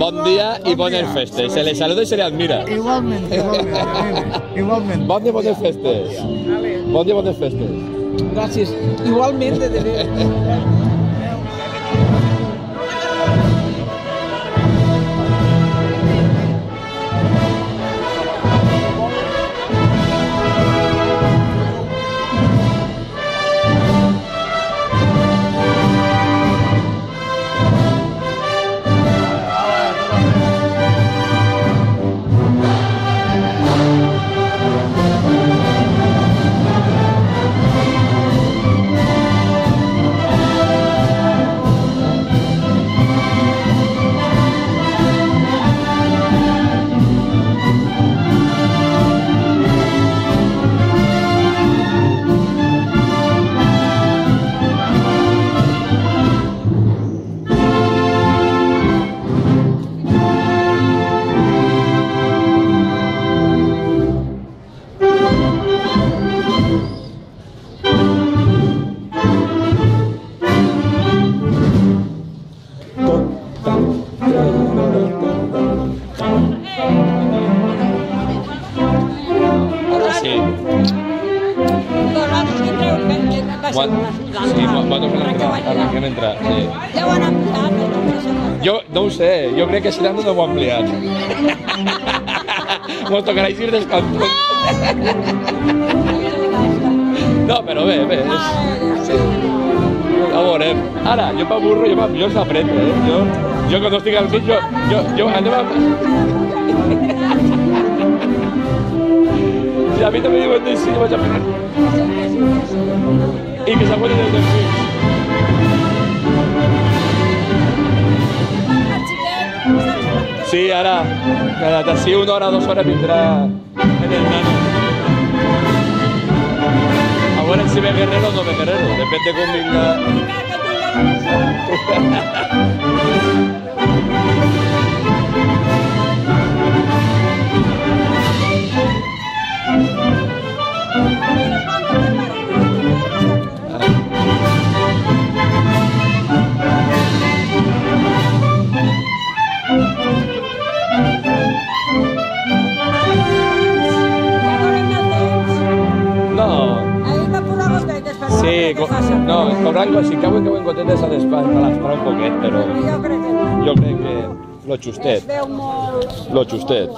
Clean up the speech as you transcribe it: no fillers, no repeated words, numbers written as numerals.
Bon dia i bones festes. Se les saluda i se les admira. Igualment, igualment. Bon dia, bones festes. Bon dia, bones festes. Gràcies. Igualment, de debò. No ho sé, jo crec que si l'han no ho ha ampliat. Mos tocarà ir dels cantons. No, però bé. A veure, ara, jo pa burro, jo els aprendo, Jo quan no estic al mig, jo anem a... Si a mi també diuen de sí, jo vaig aprendre. I que s'aguanten els del mig. Sí, ara, d'ací 1 hora, 2 hores vindrà en el nano. A veure si ve Guerrero o no ve Guerrero, depèn de com vinga. No, cobrant, si cauen gotetes a l'espai, me les farà un poquet, però... Jo crec que... Lo justet. Lo justet.